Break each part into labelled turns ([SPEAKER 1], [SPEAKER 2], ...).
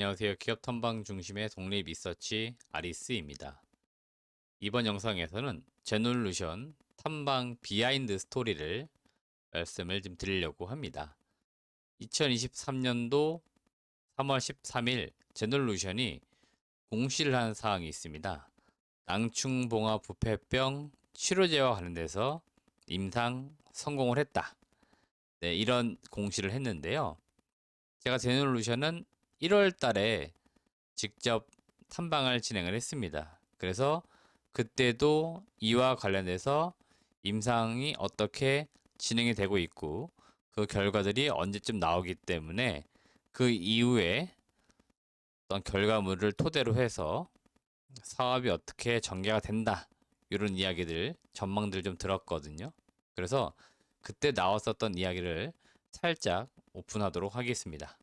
[SPEAKER 1] 안녕하세요. 기업 탐방 중심의 독립 리서치 아리스입니다. 이번 영상에서는 제놀루션 탐방 비하인드 스토리를 말씀을 좀 드리려고 합니다. 2023년도 3월 13일 제놀루션이 공시를 한 사항이 있습니다. 낭충봉화 부패병 치료제와 관련돼서 임상 성공을 했다. 네, 이런 공시를 했는데요. 제가 제놀루션은 1월 달에 직접 탐방을 진행을 했습니다. 그래서 그때도 이와 관련해서 임상이 어떻게 진행이 되고 있고 그 결과들이 언제쯤 나오기 때문에 그 이후에 어떤 결과물을 토대로 해서 사업이 어떻게 전개가 된다 이런 이야기들 전망들 좀 들었거든요. 그래서 그때 나왔었던 이야기를 살짝 오픈하도록 하겠습니다.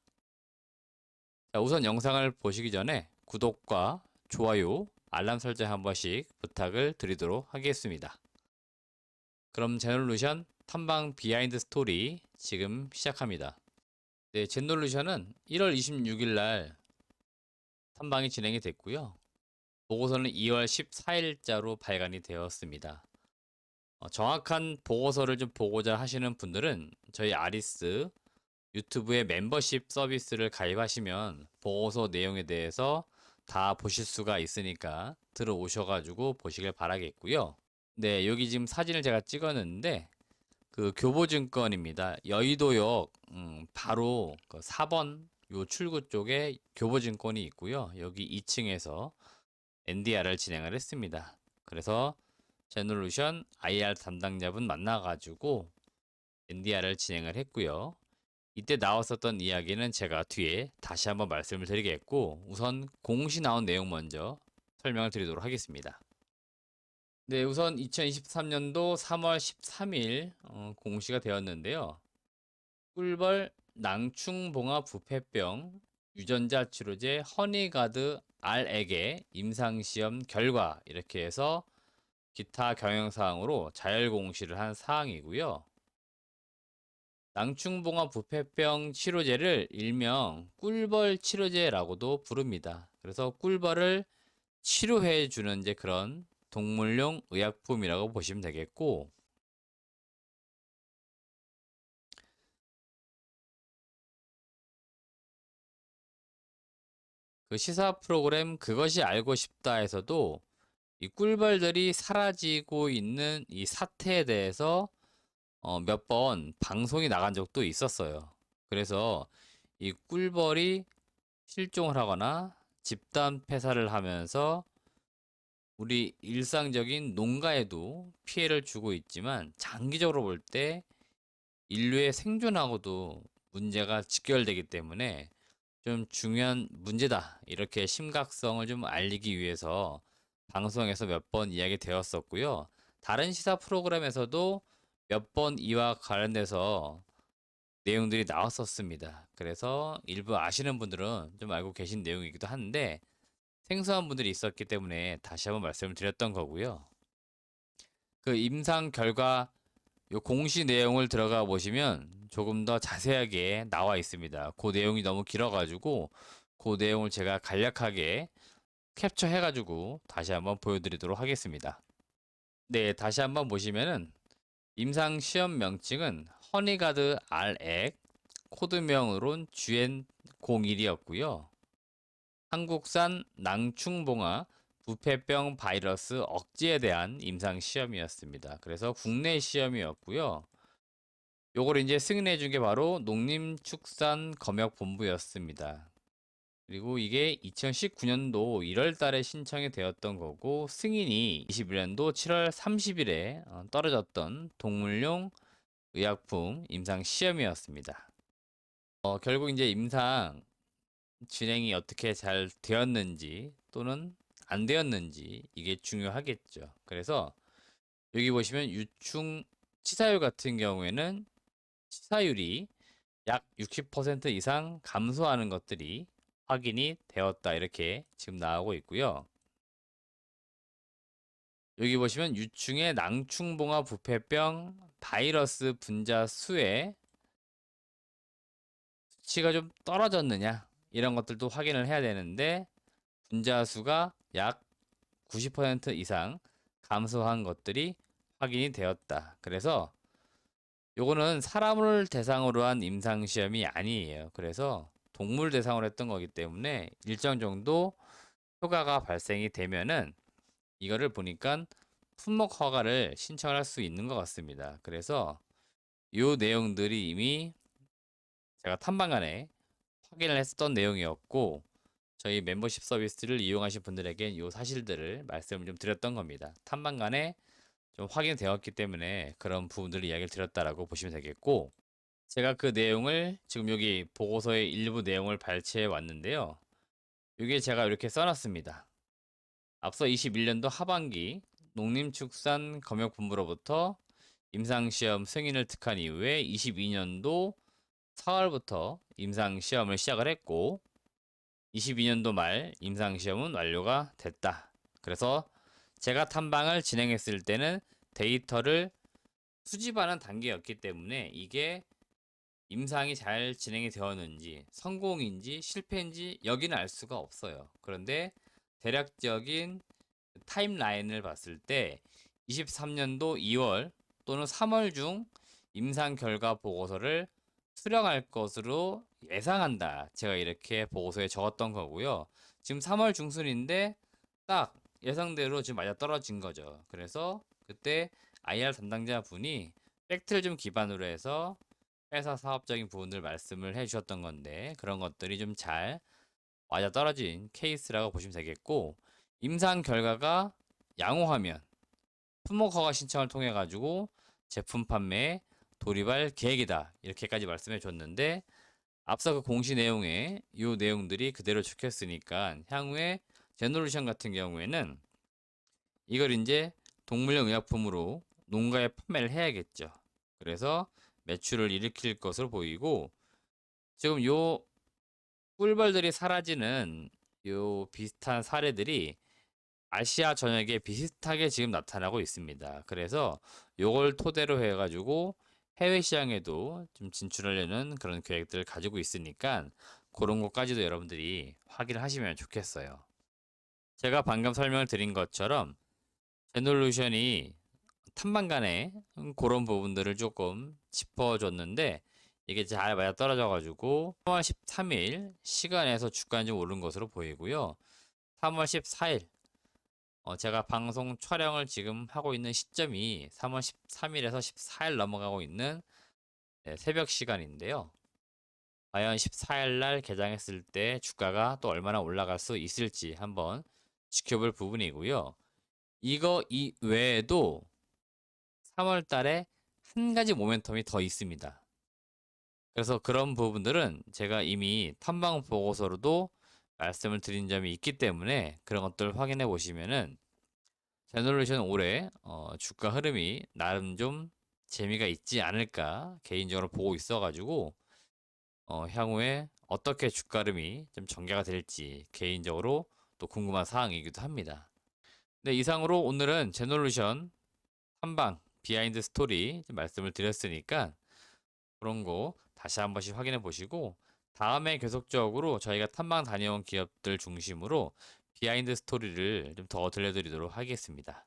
[SPEAKER 1] 자, 우선 영상을 보시기 전에 구독과 좋아요, 알람 설정 한 번씩 부탁을 드리도록 하겠습니다. 그럼 제놀루션 탐방 비하인드 스토리 지금 시작합니다. 네, 제놀루션은 1월 26일 날 탐방이 진행이 됐고요. 보고서는 2월 14일자로 발간이 되었습니다. 정확한 보고서를 좀 보고자 하시는 분들은 저희 아리스 유튜브에 멤버십 서비스를 가입하시면 보고서 내용에 대해서 다 보실 수가 있으니까 들어오셔가지고 보시길 바라겠고요. 네, 여기 지금 사진을 제가 찍었는데 그 교보증권입니다. 여의도역 바로 그 4번 요 출구 쪽에 교보증권이 있고요. 여기 2층에서 NDR을 진행을 했습니다. 그래서 제놀루션 IR 담당자분 만나가지고 NDR을 진행을 했고요. 이때 나왔었던 이야기는 제가 뒤에 다시 한번 말씀을 드리겠고 우선 공시 나온 내용 먼저 설명을 드리도록 하겠습니다. 네, 우선 2023년도 3월 13일 공시가 되었는데요. 꿀벌 낭충봉화 부패병 유전자 치료제 허니가드 R에게 임상시험 결과 이렇게 해서 기타 경영사항으로 자율 공시를 한 사항이고요. 낭충봉화 부패병 치료제를 일명 꿀벌 치료제라고도 부릅니다. 그래서 꿀벌을 치료해 주는 이제 그런 동물용 의약품이라고 보시면 되겠고, 그 시사 프로그램 그것이 알고 싶다에서도 이 꿀벌들이 사라지고 있는 이 사태에 대해서 몇 번 방송이 나간 적도 있었어요. 그래서 이 꿀벌이 실종을 하거나 집단 폐사를 하면서 우리 일상적인 농가에도 피해를 주고 있지만 장기적으로 볼 때 인류의 생존하고도 문제가 직결되기 때문에 좀 중요한 문제다. 이렇게 심각성을 좀 알리기 위해서 방송에서 몇 번 이야기 되었었고요. 다른 시사 프로그램에서도 몇 번 이와 관련돼서 내용들이 나왔었습니다. 그래서 일부 아시는 분들은 좀 알고 계신 내용이기도 한데 생소한 분들이 있었기 때문에 다시 한번 말씀을 드렸던 거고요. 그 임상 결과 요 공시 내용을 들어가 보시면 조금 더 자세하게 나와 있습니다. 그 내용이 너무 길어가지고 그 내용을 제가 간략하게 캡처해가지고 다시 한번 보여드리도록 하겠습니다. 네, 다시 한번 보시면은 임상 시험 명칭은 허니가드 R액, 코드명으론 GN01이었고요. 한국산 낭충봉화 부패병 바이러스 억제에 대한 임상 시험이었습니다. 그래서 국내 시험이었고요. 요걸 이제 승인해 준 게 바로 농림축산검역본부였습니다. 그리고 이게 2019년도 1월 달에 신청이 되었던 거고 승인이 21년도 7월 30일에 떨어졌던 동물용 의약품 임상 시험이었습니다. 결국 이제 임상 진행이 어떻게 잘 되었는지 또는 안 되었는지 이게 중요하겠죠. 그래서 여기 보시면 유충 치사율 같은 경우에는 치사율이 약 60% 이상 감소하는 것들이 확인이 되었다. 이렇게 지금 나오고 있고요. 여기 보시면 유충의 낭충봉화 부패병 바이러스 분자 수의 수치가 좀 떨어졌느냐 이런 것들도 확인을 해야 되는데 분자 수가 약 90% 이상 감소한 것들이 확인이 되었다. 그래서 요거는 사람을 대상으로 한 임상시험이 아니에요. 그래서 동물 대상으로 했던 거기 때문에 일정 정도 효과가 발생이 되면은 이거를 보니까 품목 허가를 신청을 할 수 있는 것 같습니다. 그래서 요 내용들이 이미 제가 탐방간에 확인을 했었던 내용이었고 저희 멤버십 서비스를 이용하신 분들에게 이 사실들을 말씀을 좀 드렸던 겁니다. 탐방간에 좀 확인되었기 때문에 그런 부분들을 이야기를 드렸다라고 보시면 되겠고 제가 그 내용을 지금 여기 보고서의 일부 내용을 발췌해 왔는데요. 이게 제가 이렇게 써놨습니다. 앞서 21년도 하반기 농림축산검역본부로부터 임상시험 승인을 득한 이후에 22년도 4월부터 임상시험을 시작을 했고 22년도 말 임상시험은 완료가 됐다. 그래서 제가 탐방을 진행했을 때는 데이터를 수집하는 단계였기 때문에 이게 임상이 잘 진행이 되었는지 성공인지 실패인지 여기는 알 수가 없어요. 그런데 대략적인 타임라인을 봤을 때 23년도 2월 또는 3월 중 임상 결과 보고서를 수령할 것으로 예상한다. 제가 이렇게 보고서에 적었던 거고요. 지금 3월 중순인데 딱 예상대로 지금 맞아 떨어진 거죠. 그래서 그때 IR 담당자 분이 팩트를 좀 기반으로 해서 회사 사업적인 부분들 말씀을 해 주셨던 건데 그런 것들이 좀 잘 맞아 떨어진 케이스라고 보시면 되겠고 임상 결과가 양호하면 품목 허가 신청을 통해 가지고 제품 판매에 돌입할 계획이다. 이렇게까지 말씀해 줬는데 앞서 그 공시 내용에 이 내용들이 그대로 적혔으니까 향후에 제놀루션 같은 경우에는 이걸 이제 동물용 의약품으로 농가에 판매를 해야겠죠. 그래서 매출을 일으킬 것으로 보이고 지금 요 꿀벌들이 사라지는 요 비슷한 사례들이 아시아 전역에 비슷하게 지금 나타나고 있습니다. 그래서 요걸 토대로 해가지고 해외 시장에도 좀 진출하려는 그런 계획들을 가지고 있으니까 그런 것까지도 여러분들이 확인을 하시면 좋겠어요. 제가 방금 설명을 드린 것처럼 제놀루션이 탐방간에 그런 부분들을 조금 짚어줬는데 이게 잘 맞아 떨어져가지고 3월 13일 시간에서 주가는 좀 오른 것으로 보이고요. 3월 14일 제가 방송 촬영을 지금 하고 있는 시점이 3월 13일에서 14일 넘어가고 있는 새벽 시간인데요. 과연 14일 날 개장했을 때 주가가 또 얼마나 올라갈 수 있을지 한번 지켜볼 부분이고요. 이거 이외에도 3월 달에 한 가지 모멘텀이 더 있습니다. 그래서 그런 부분들은 제가 이미 탐방 보고서로도 말씀을 드린 점이 있기 때문에 그런 것들 확인해 보시면은 제너레이션 올해 주가 흐름이 나름 좀 재미가 있지 않을까 개인적으로 보고 있어가지고 향후에 어떻게 주가 흐름이 좀 전개가 될지 개인적으로 또 궁금한 사항이기도 합니다. 네, 이상으로 오늘은 제너레이션 탐방 비하인드 스토리 좀 말씀을 드렸으니까 그런 거 다시 한 번씩 확인해 보시고 다음에 계속적으로 저희가 탐방 다녀온 기업들 중심으로 비하인드 스토리를 좀 더 들려드리도록 하겠습니다.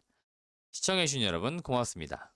[SPEAKER 1] 시청해주신 여러분 고맙습니다.